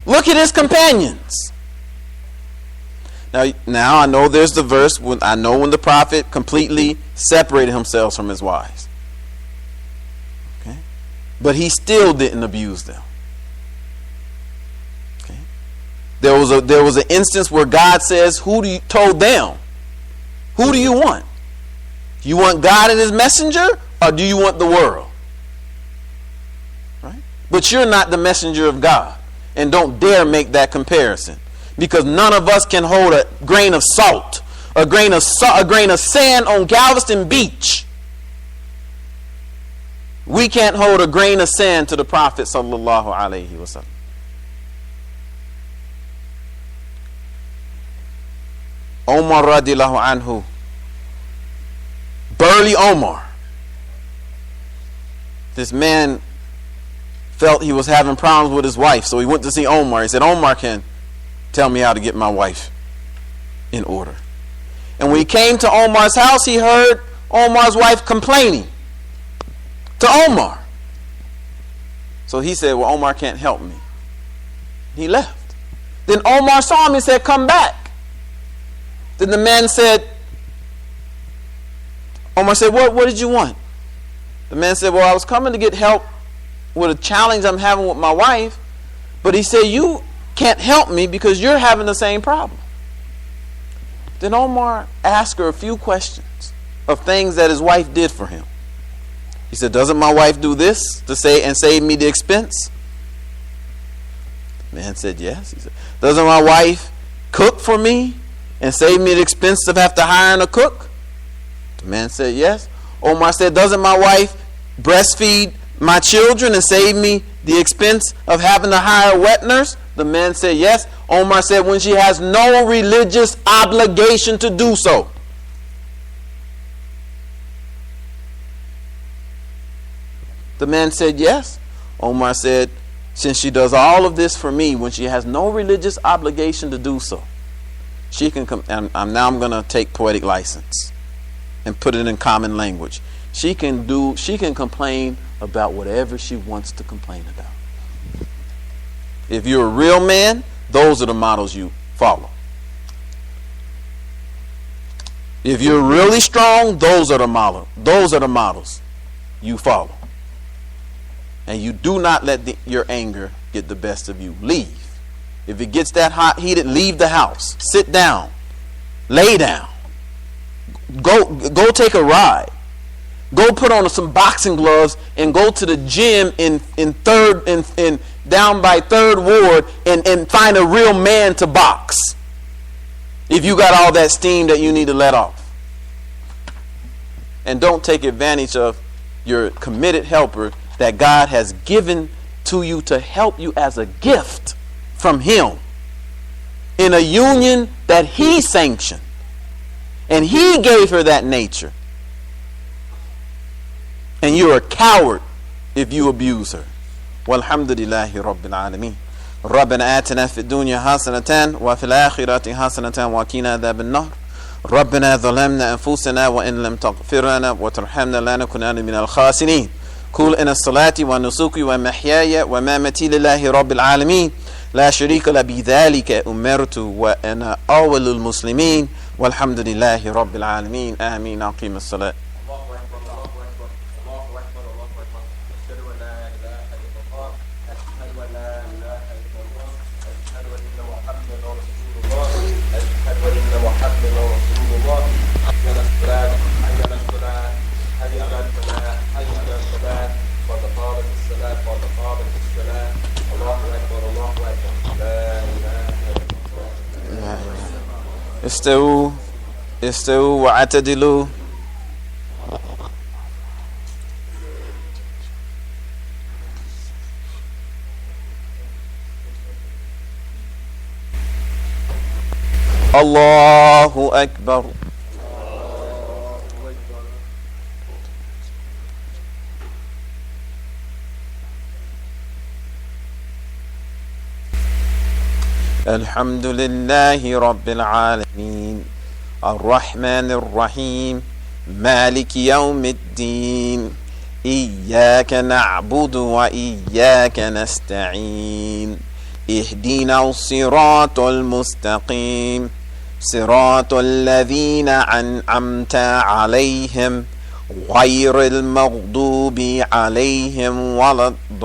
Look at his companions. Now I know there's the verse when I know when the Prophet completely separated himself from his wives. Okay? But he still didn't abuse them. Okay? There was an instance where God says, told them, who do you want? You want God and his messenger, or do you want the world? Right? But you're not the messenger of God. And don't dare make that comparison. Because none of us can hold a grain of salt, a grain of sand on Galveston Beach. We can't hold a grain of sand to the Prophet sallallahu alaihi wasallam. Omar radiallahu anhu, burly Omar. This man felt he was having problems with his wife, so he went to see Omar. He said, Omar can tell me how to get my wife in order. And when he came to Omar's house, he heard Omar's wife complaining to Omar. So he said, well, Omar can't help me. He left. Then Omar saw him and said, come back. Then the man said, Omar said, what did you want? The man said, well, I was coming to get help with a challenge I'm having with my wife. But he said, you can't help me because you're having the same problem. Then Omar asked her a few questions of things that his wife did for him. He said, doesn't my wife do this to say and save me the expense? The man said, yes. He said, doesn't my wife cook for me and save me the expense of have to hire a cook? The man said, yes. Omar said, doesn't my wife breastfeed my children and save me the expense of having to hire a wet nurse? The man said, yes. Omar said, when she has no religious obligation to do so. The man said, yes. Omar said, since she does all of this for me when she has no religious obligation to do so, she can come. And I'm going to take poetic license and put it in common language. She can complain about whatever she wants to complain about. If you're a real man, those are the models you follow. If you're really strong, those are the models you follow. And you do not let your anger get the best of you. Leave. If it gets that hot, heated, leave the house. Sit down. Lay down. Go take a ride. Go put on some boxing gloves and go to the gym in down by 3rd Ward and find a real man to box. If you got all that steam that you need to let off. And don't take advantage of your committed helper that God has given to you to help you as a gift from him in a union that he sanctioned. And he gave her that nature. And you're a coward if you abuse her. Walhamdulillahi Rabbil Alameen. ربنا آتنا في الدنيا حسنة وفي الآخرة حسنة وقنا عذاب النار. ربنا ظلمنا أنفسنا وإن لم تغفر لنا وترحمنا لنكونن من الخاسرين. قل إن الصلاة ونسكي ومحياي ومماتي لله رب العالمين لا شريك له بذلك أمرت وأنا أول المسلمين والحمد لله رب العالمين آمين. أقيم الصلاة. استووا واعتدلوا. الله أكبر. الحمد لله رب العالمين الرحمن الرحيم مالك يوم الدين إياك نعبد وإياك نستعين اهدنا الصراط المستقيم صراط الذين أنعمت عليهم غير المغضوب عليهم ولا الضالين.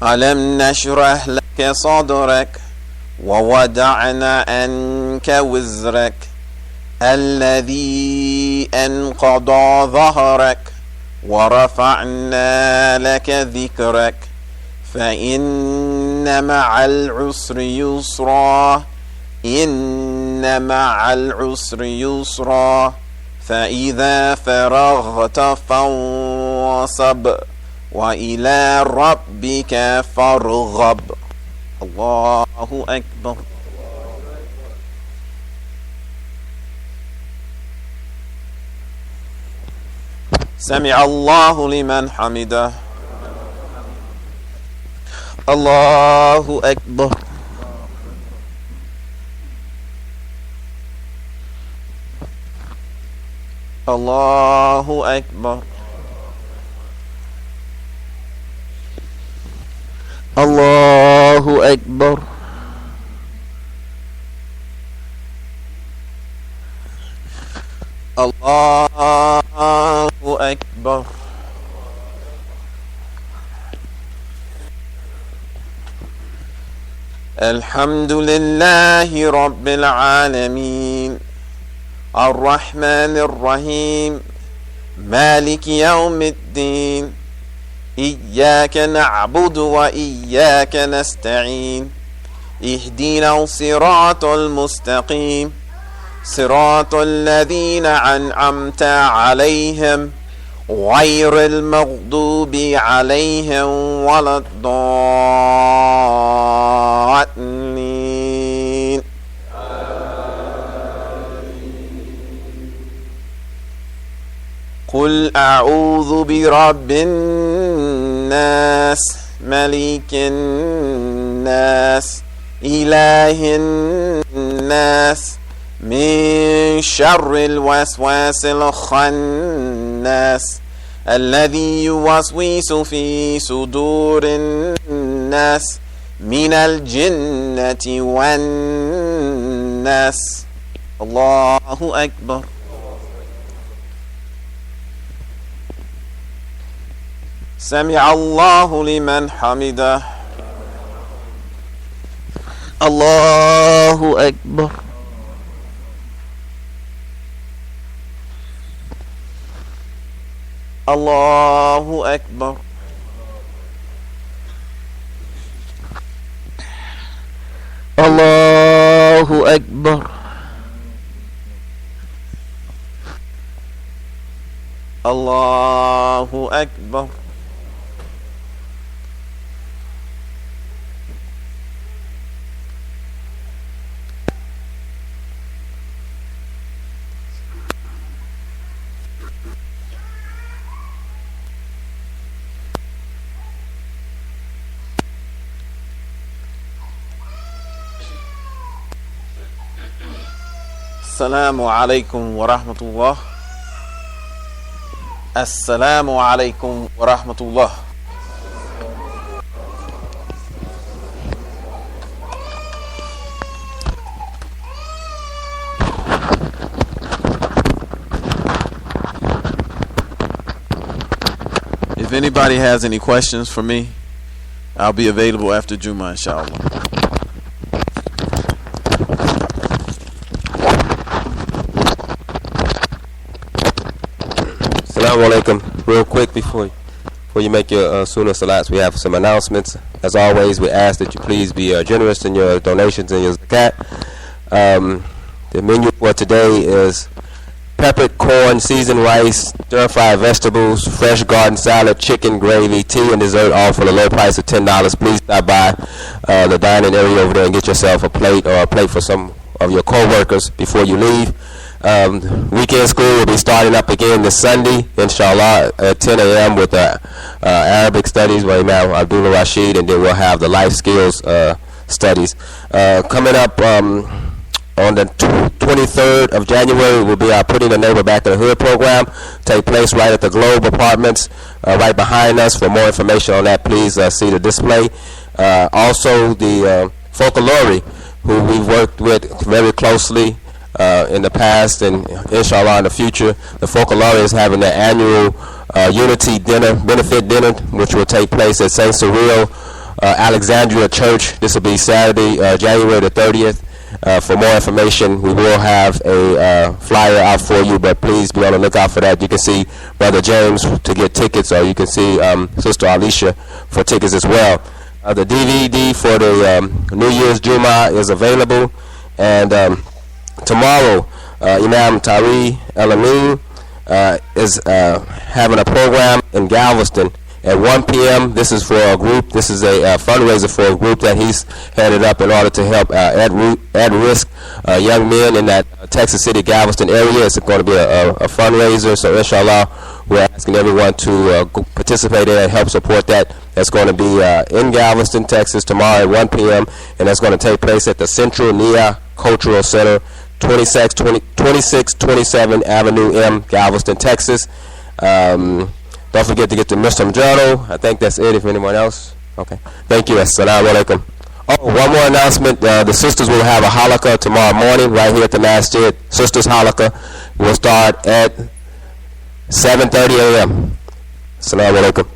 ألم نشرح لك صدرك ووضعنا عنك وزرك الذي أنقض ظهرك ورفعنا لك ذكرك فإن مع العسر يسرا إن مع العسر يسرا فإذا فرغت فانصب وإلى ربك فارغب. الله أكبر. سمع الله لمن حمده. الله أكبر. الله أكبر. الله أكبر. الله أكبر. الحمد لله رب العالمين الرحمن الرحيم مالك يوم الدين إياك نعبد وإياك نستعين اهدنا الصراط المستقيم صراط الذين أنعمت عليهم غير المغضوب عليهم ولا الضالين. قل أعوذ برب الناس ملك الناس إله الناس من شر الوسواس الخناس الذي يوسوس في صدور الناس من الجنة والناس. الله أكبر. سمع الله لمن حمده. الله أكبر. الله أكبر. الله أكبر. الله أكبر. السلام عليكم ورحمة الله. السلام عليكم ورحمة الله. If anybody has any questions for me, I'll be available after Jummah, inshallah. Assalamu alaikum. Real quick before you make your sunnah salats, we have some announcements. As always, we ask that you please be generous in your donations and your zakat. The menu for today is peppered corn, seasoned rice, stir-fried vegetables, fresh garden salad, chicken gravy, tea, and dessert, all for the low price of $10. Please stop by the dining area over there and get yourself a plate or a plate for some of your co-workers before you leave. Weekend school will be starting up again this Sunday, inshallah, at 10 a.m. with Arabic studies by Imam Abdullah Rashid, and then we'll have the life skills studies. Coming up On the 23rd of January will be our Putting the Neighbor Back in the Hood program. Take place right at the Globe Apartments, right behind us. For more information on that, please see the display. Also, the Folklore, who we've worked with very closely in the past and inshallah in the future. The Folklore is having their annual Unity Dinner, benefit dinner, which will take place at St. Cyril Alexandria Church. This will be Saturday, January the 30th. For more information, we will have a flyer out for you, but please be on the lookout for that. You can see Brother James to get tickets, or you can see Sister Alicia for tickets as well. The DVD for the New Year's Jummah is available, and tomorrow, Imam Tari El-Amin is having a program in Galveston at 1 p.m. This is for a group. This is a fundraiser for a group that he's headed up in order to help at-risk young men in that Texas City, Galveston area. It's going to be a fundraiser, so inshallah, we're asking everyone to participate in and help support that. That's going to be in Galveston, Texas, tomorrow at 1 p.m., and that's going to take place at the Central Nia Cultural Center, 2627 Avenue M, Galveston, Texas. Don't forget to get the Muslim Journal. I think that's it. If anyone else. Okay. Thank you. Assalamu alaikum. Oh, one more announcement. The sisters will have a halaqah tomorrow morning right here at the masjid. Sisters halaqah will start at 7:30 a.m. Assalamu alaikum.